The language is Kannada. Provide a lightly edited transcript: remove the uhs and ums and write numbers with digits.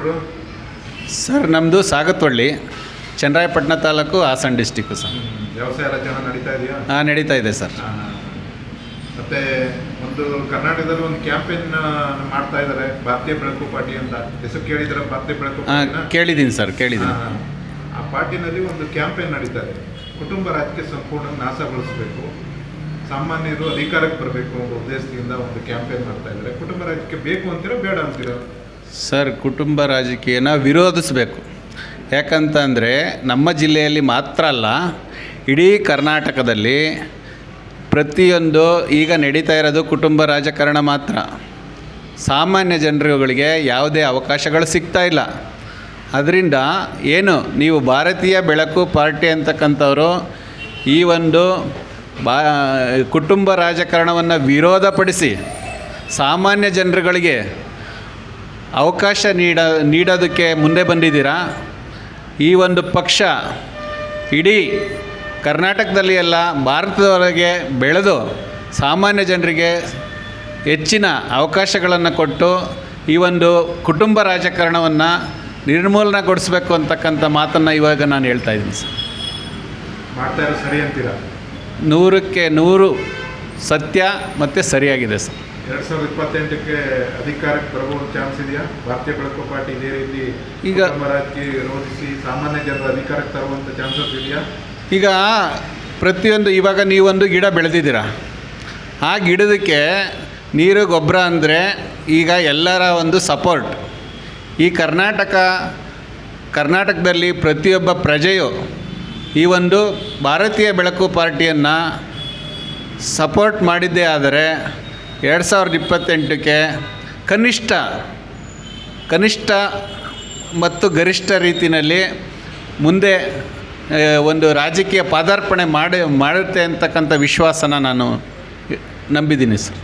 ಯಜಮಾನರು? ಸರ್ ನಮ್ಮದು ಸಾಗತ್ವಳ್ಳಿ, ಚನ್ನರಾಯಪಟ್ಟಣ ತಾಲೂಕು, ಹಾಸನ ಡಿಸ್ಟಿಕ್ಕು ಸರ್. ವ್ಯವಸಾಯ ಎಲ್ಲ ಚೆನ್ನಾಗಿ ನಡೀತಾ ಇದೆಯಾ? ಹಾಂ, ನಡೀತಾ ಇದೆ ಸರ್. ಮತ್ತು ಒಂದು ಕರ್ನಾಟಕದಲ್ಲಿ ಒಂದು ಕ್ಯಾಂಪೇನ್ ಮಾಡ್ತಾ ಇದ್ದಾರೆ, ಭಾರತೀಯ ಬೆಳಕು ಪಾರ್ಟಿ ಅಂತ. ಹೆಸರು ಕೇಳಿದ್ರೆ ಭಾರತೀಯ ಬೆಳಕು ಪಾರ್ಟಿನ? ಕೇಳಿದ್ದೀನಿ ಸರ್, ಕೇಳಿದ್ದೀನಿ. ಆ ಪಾರ್ಟಿನಲ್ಲಿ ಒಂದು ಕ್ಯಾಂಪೇನ್ ನಡೀತಾ ಇದೆ. ಕುಟುಂಬ ರಾಜಕೀಯ ಸಂಪೂರ್ಣ ನಾಶಗೊಳಿಸಬೇಕು, ಸಾಮಾನ್ಯರು ಅಧಿಕಾರಕ್ಕೆ ಬರಬೇಕು ಅನ್ನೋ ಉದ್ದೇಶದಿಂದ ಒಂದು ಕ್ಯಾಂಪೇನ್ ಮಾಡ್ತಾ ಇದ್ದಾರೆ. ಕುಟುಂಬ ರಾಜಕೀಯ ಬೇಕು ಅಂತೀರೋ ಬೇಡ ಅಂತೀರೋ? ಸರ್, ಕುಟುಂಬ ರಾಜಕೀಯನ ವಿರೋಧಿಸಬೇಕು. ಯಾಕಂತಂದರೆ ನಮ್ಮ ಜಿಲ್ಲೆಯಲ್ಲಿ ಮಾತ್ರ ಅಲ್ಲ, ಇಡೀ ಕರ್ನಾಟಕದಲ್ಲಿ ಪ್ರತಿಯೊಂದು ಈಗ ನಡೀತಾ ಇರೋದು ಕುಟುಂಬ ರಾಜಕಾರಣ ಮಾತ್ರ. ಸಾಮಾನ್ಯ ಜನರುಗಳಿಗೆ ಯಾವುದೇ ಅವಕಾಶಗಳು ಸಿಗ್ತಾ ಇಲ್ಲ. ಅದರಿಂದ ಏನು ನೀವು ಭಾರತೀಯ ಬೆಳಕು ಪಾರ್ಟಿ ಅಂತಕ್ಕಂಥವರು ಈ ಒಂದು ಕುಟುಂಬ ರಾಜಕಾರಣವನ್ನು ವಿರೋಧಪಡಿಸಿ ಸಾಮಾನ್ಯ ಜನರುಗಳಿಗೆ ಅವಕಾಶ ನೀಡೋದಕ್ಕೆ ಮುಂದೆ ಬಂದಿದ್ದೀರಾ. ಈ ಒಂದು ಪಕ್ಷ ಇಡೀ ಕರ್ನಾಟಕದಲ್ಲಿ ಎಲ್ಲ ಭಾರತದವರೆಗೆ ಬೆಳೆದು ಸಾಮಾನ್ಯ ಜನರಿಗೆ ಹೆಚ್ಚಿನ ಅವಕಾಶಗಳನ್ನು ಕೊಟ್ಟು ಈ ಒಂದು ಕುಟುಂಬ ರಾಜಕಾರಣವನ್ನು ನಿರ್ಮೂಲನೆಗೊಳಿಸಬೇಕು ಅಂತಕ್ಕಂಥ ಮಾತನ್ನು ಇವಾಗ ನಾನು ಹೇಳ್ತಾ ಇದ್ದೀನಿ ಸರ್. ಮಾಡ್ತಾ ಇರೋ ಸರಿ ಅಂತೀರಾ? 100ಕ್ಕೆ 100 ಸತ್ಯ ಮತ್ತು ಸರಿಯಾಗಿದೆ ಸರ್. 2028ಕ್ಕೆ ಅಧಿಕಾರಕ್ಕೆ ಬರಬಹುದು ಚಾನ್ಸ್ ಇದೆಯಾ? ಭಾರತೀಯ ಬೆಳಕು ಪಾರ್ಟಿ ಇದೇ ರೀತಿ ಈಗ ರಾಜಕೀಯ ವಿರೋಧಿಸಿ ಸಾಮಾನ್ಯ ಜನರ ಅಧಿಕಾರಕ್ಕೆ ತರುವಂಥ ಚಾನ್ಸಸ್ ಇದೆಯಾ? ಈಗ ಪ್ರತಿಯೊಂದು ಇವಾಗ ನೀವೊಂದು ಗಿಡ ಬೆಳೆದಿದ್ದೀರ, ಆ ಗಿಡದಕ್ಕೆ ನೀರು ಗೊಬ್ಬರ ಅಂದರೆ ಈಗ ಎಲ್ಲರ ಒಂದು ಸಪೋರ್ಟ್. ಈ ಕರ್ನಾಟಕದಲ್ಲಿ ಪ್ರತಿಯೊಬ್ಬ ಪ್ರಜೆಯು ಈ ಒಂದು ಭಾರತೀಯ ಬೆಳಕು ಪಾರ್ಟಿಯನ್ನು ಸಪೋರ್ಟ್ ಮಾಡಿದ್ದೇ ಆದರೆ 2028ಕ್ಕೆ ಕನಿಷ್ಠ ಮತ್ತು ಗರಿಷ್ಠ ರೀತಿಯಲ್ಲಿ ಮುಂದೆ ಒಂದು ರಾಜಕೀಯ ಪಾದಾರ್ಪಣೆ ಮಾಡುತ್ತೆ ಅಂತಕ್ಕಂಥ ವಿಶ್ವಾಸನ ನಾನು ನಂಬಿದ್ದೀನಿ ಸರ್.